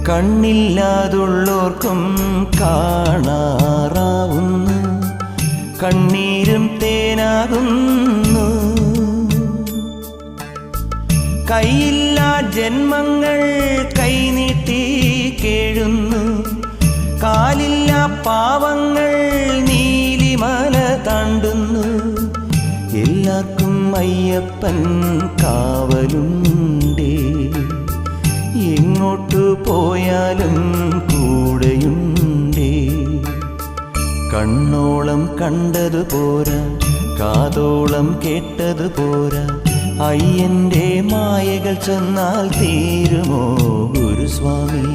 കണ്ണില്ലാതുള്ളോർക്കും കാണാറാവുന്നു, കണ്ണീരും തേനാകുന്നു. കൈയില്ലാ ജന്മങ്ങൾ കൈനീട്ടി കേഴുന്നു, കാലില്ലാ പാവങ്ങൾ നീലിമല താണ്ടുന്നു. എല്ലാവർക്കും അയ്യപ്പൻ കാവലുണ്ടേ, എങ്ങോട്ടു പോയാലും കൂടെയുണ്ടേ. കണ്ണോളം കണ്ടതു പോരാ, കാതോളം കേട്ടതു പോരാ, അയ്യൻ്റെ മായകൾ ചെന്നാൽ തീരുമോ ഗുരുസ്വാമി?